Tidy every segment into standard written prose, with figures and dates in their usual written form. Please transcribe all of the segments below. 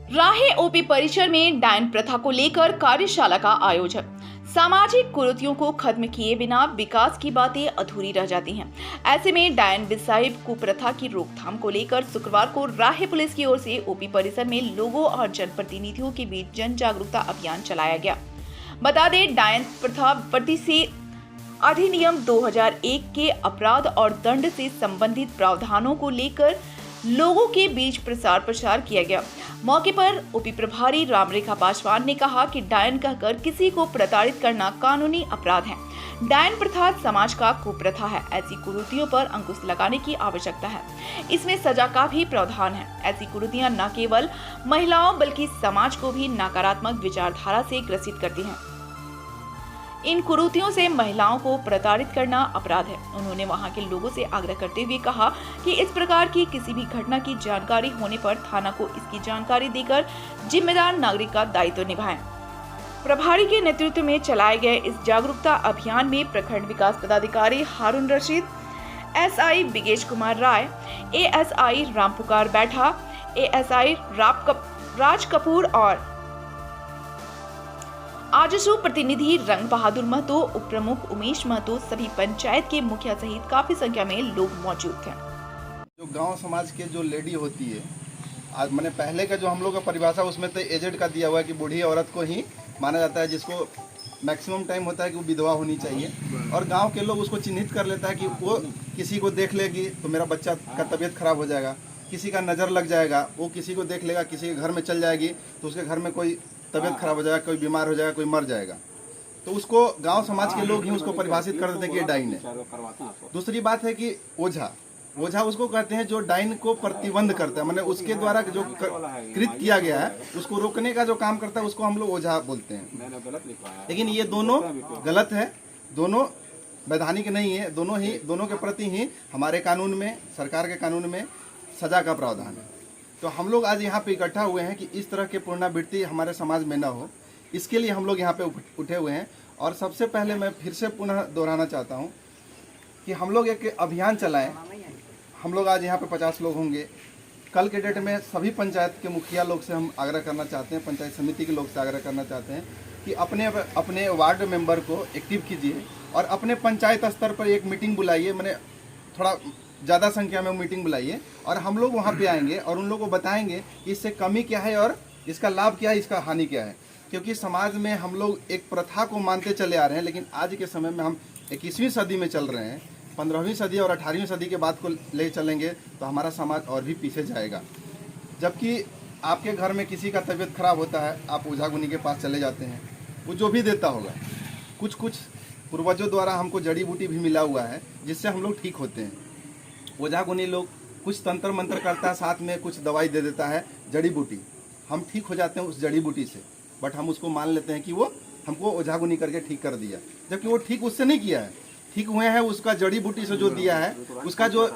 राहे ओपी परिसर में डायन प्रथा को लेकर कार्यशाला का आयोजन। सामाजिक कुरीतियों को खत्म किए बिना विकास की बातें अधूरी रह जाती हैं। ऐसे में डायन बिसाहिब कुप्रथा की रोकथाम को लेकर शुक्रवार को राहे पुलिस की ओर से ओपी परिसर में लोगों और जनप्रतिनिधियों के बीच जन जागरूकता अभियान चलाया गया। बता दें, डायन प्रथा पट्टी से अधिनियम 2001 के अपराध और दंड से संबंधित प्रावधानों को लेकर लोगों के बीच प्रचार किया गया। मौके पर ओपी प्रभारी रामरेखा पासवान ने कहा कि डायन कहकर किसी को प्रताड़ित करना कानूनी अपराध है। डायन प्रथा समाज का कुप्रथा है। ऐसी कुरीतियों पर अंकुश लगाने की आवश्यकता है। इसमें सजा का भी प्रावधान है। ऐसी कुरीतियां न केवल महिलाओं बल्कि समाज को भी नकारात्मक विचारधारा से ग्रसित करती हैं। इन कुरीतियों से महिलाओं को प्रताड़ित करना अपराध है। उन्होंने वहां के लोगों से आग्रह करते हुए कहा कि इस प्रकार की किसी भी घटना की जानकारी होने पर थाना को इसकी जानकारी देकर जिम्मेदार नागरिक का दायित्व निभाएं। प्रभारी के नेतृत्व में चलाए गए इस जागरूकता अभियान में प्रखंड विकास पदाधिकारी हारून रशीद, एसआई बिगेश कुमार राय, एएसआई रामपुकार बैठा, एएसआई राज कपूर और आजसू प्रतिनिधि रंग बहादुर महतो, उप प्रमुख उमेश महतो, सभी पंचायत के मुखिया सहित काफी संख्या में लोग मौजूद थे। जो गांव समाज के जो लेडी होती है, आज मैंने पहले का जो हम लोग का परिभाषा उसमें तो एजेड का दिया हुआ है कि बूढ़ी औरत को ही माना जाता है, जिसको मैक्सिमम टाइम होता है कि वो विधवा होनी चाहिए। और गांव के लोग उसको चिन्हित कर लेता है कि वो किसी को देख लेगी तो मेरा बच्चा का तबीयत खराब हो जाएगा, किसी का नज़र लग जाएगा, वो किसी को देख लेगा, किसी के घर में चल जाएगी तो उसके घर में कोई तबीयत खराब हो जाएगा, कोई बीमार हो जाएगा, कोई मर जाएगा। तो उसको गांव समाज के लोग ही उसको परिभाषित कर देते हैं कि ये डाइन है। दूसरी बात है कि ओझा उसको कहते हैं जो डाइन को प्रतिबंध करता है, मतलब उसके द्वारा जो कृत किया गया है उसको रोकने का जो काम करता है उसको हम लोग ओझा बोलते हैं। लेकिन ये दोनों गलत है, दोनों वैधानिक नहीं है। दोनों के प्रति ही हमारे कानून में, सरकार के कानून में सजा का प्रावधान है। तो हम लोग आज यहाँ पे इकट्ठा हुए हैं कि इस तरह के पुनरावृत्ति हमारे समाज में न हो, इसके लिए हम लोग यहाँ पे उठे हुए हैं। और सबसे पहले मैं फिर से पुनः दोहराना चाहता हूँ कि हम लोग एक अभियान चलाएं। हम लोग आज यहाँ पे 50 लोग होंगे। कल के डेट में सभी पंचायत के मुखिया लोग से हम आग्रह करना चाहते हैं, पंचायत समिति के लोग से आग्रह करना चाहते हैं कि अपने वार्ड मेंबर को एक्टिव कीजिए और अपने पंचायत स्तर पर एक मीटिंग बुलाइए। मैंने थोड़ा ज़्यादा संख्या में मीटिंग बुलाइए और हम लोग वहाँ पे आएंगे और उन लोगों को बताएंगे कि इससे कमी क्या है और इसका लाभ क्या है, इसका हानि क्या है। क्योंकि समाज में हम लोग एक प्रथा को मानते चले आ रहे हैं, लेकिन आज के समय में हम 21वीं सदी में चल रहे हैं। 15वीं सदी और 18वीं सदी के बाद को ले चलेंगे तो हमारा समाज और भी पीछे जाएगा। जबकि आपके घर में किसी का तबीयत खराब होता है, आप ओझा गुनी के पास चले जाते हैं, वो जो भी देता होगा, कुछ पूर्वजों द्वारा हमको जड़ी बूटी भी मिला हुआ है जिससे हम लोग ठीक होते हैं। ओझा गुनी लोग कुछ तंत्र मंत्र करता है, साथ में कुछ दवाई दे देता है, जड़ी बूटी, हम ठीक हो जाते हैं उस जड़ी बूटी से। बट हम उसको मान लेते हैं कि वो हमको ओझा गुनी करके ठीक कर दिया, जबकि वो ठीक उससे नहीं किया है। ठीक हुए हैं उसका जड़ी बूटी से जो दिया है, उसका जो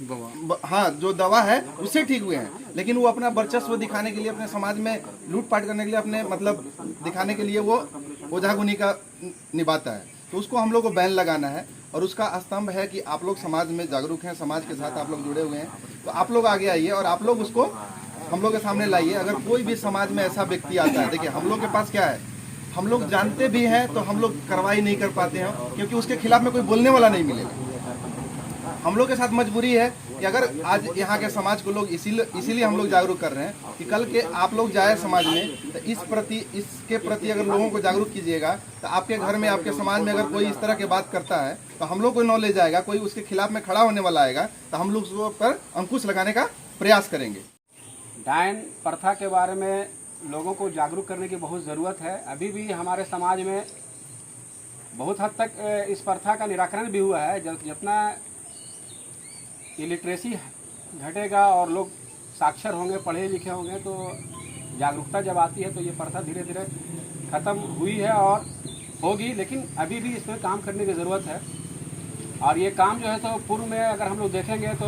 जो दवा है उससे ठीक हुए हैं। लेकिन वो अपना वर्चस्व दिखाने के लिए, अपने समाज में लूटपाट करने के लिए, अपने मतलब दिखाने के लिए वो ओझा गुनी का निभाता है। तो उसको हम लोग को बैन लगाना है और उसका स्तंभ है कि आप लोग समाज में जागरूक हैं, समाज के साथ आप लोग जुड़े हुए हैं, तो आप लोग आगे आइए और आप लोग उसको हम लोग के सामने लाइए। अगर कोई भी समाज में ऐसा व्यक्ति आता है, देखिए हम लोग के पास क्या है, हम लोग जानते भी हैं तो हम लोग कार्रवाई नहीं कर पाते हैं क्योंकि उसके खिलाफ में कोई बोलने वाला नहीं मिलेगा। हम लोग के साथ मजबूरी है कि अगर आज यहाँ के समाज को लोग इसीलिए हम लोग जागरूक कर रहे हैं कि कल के आप लोग जाए समाज में तो इसके प्रति अगर लोगों को जागरूक कीजिएगा तो आपके घर में, आपके समाज में अगर कोई इस तरह की बात करता है तो हम लोग को नॉलेज आएगा, कोई उसके खिलाफ में खड़ा होने वाला आएगा तो हम लोग उसको पर अंकुश लगाने का प्रयास करेंगे। डायन प्रथा के बारे में लोगों को जागरूक करने की बहुत ज़रूरत है। अभी भी हमारे समाज में बहुत हद तक इस प्रथा का निराकरण भी हुआ है। जितना इलिटरेसी घटेगा और लोग साक्षर होंगे, पढ़े लिखे होंगे, तो जागरूकता जब आती है तो ये प्रथा धीरे धीरे ख़त्म हुई है और होगी। लेकिन अभी भी इसमें काम करने की ज़रूरत है। और ये काम जो है तो पूर्व में अगर हम लोग देखेंगे तो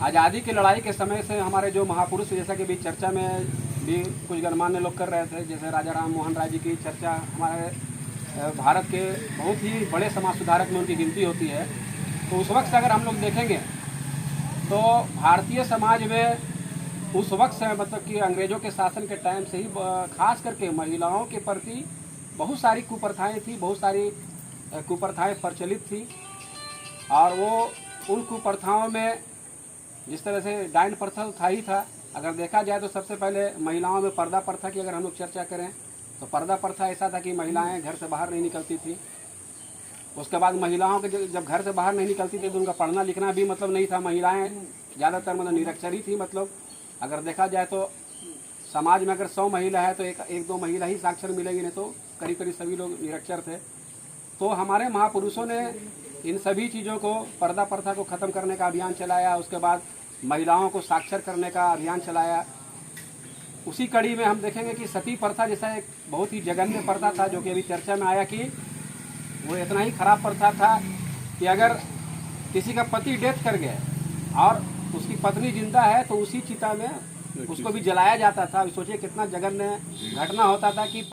आज़ादी की लड़ाई के समय से हमारे जो महापुरुष, जैसा कि भी चर्चा में भी कुछ गणमान्य लोग कर रहे थे, जैसे राजा राम मोहन राय जी की चर्चा हमारे भारत के बहुत ही बड़े समाज सुधारक में उनकी गिनती होती है। तो उस वक्त अगर हम लोग देखेंगे तो भारतीय समाज में उस वक्त से मतलब कि अंग्रेजों के शासन के टाइम से ही खास करके महिलाओं के प्रति बहुत सारी कुप्रथाएं थी, बहुत सारी कुप्रथाएं प्रचलित थी। और वो उन कुप्रथाओं में जिस तरह से डाइन प्रथा था ही था। अगर देखा जाए तो सबसे पहले महिलाओं में पर्दा प्रथा की अगर हम लोग चर्चा करें तो पर्दा प्रथा ऐसा था कि महिलाएं घर से बाहर नहीं निकलती थी। उसके बाद महिलाओं के जब घर से बाहर नहीं निकलती थी तो उनका पढ़ना लिखना भी मतलब नहीं था। महिलाएं ज़्यादातर मतलब निरक्षर ही थी। मतलब अगर देखा जाए तो समाज में अगर 100 महिला है तो एक दो महिला ही साक्षर मिलेगी, नहीं तो करीब करीब सभी लोग निरक्षर थे। तो हमारे महापुरुषों ने इन सभी चीज़ों को, पर्दा प्रथा को ख़त्म करने का अभियान चलाया। उसके बाद महिलाओं को साक्षर करने का अभियान चलाया। उसी कड़ी में हम देखेंगे कि सती प्रथा जैसा एक बहुत ही जघन्य प्रथा था, जो कि अभी चर्चा में आया कि वो इतना ही खराब प्रथा था कि अगर किसी का पति डेथ कर गया और उसकी पत्नी जिंदा है तो उसी चिता में उसको भी जलाया जाता था। सोचिए कितना जघन्य घटना होता था कि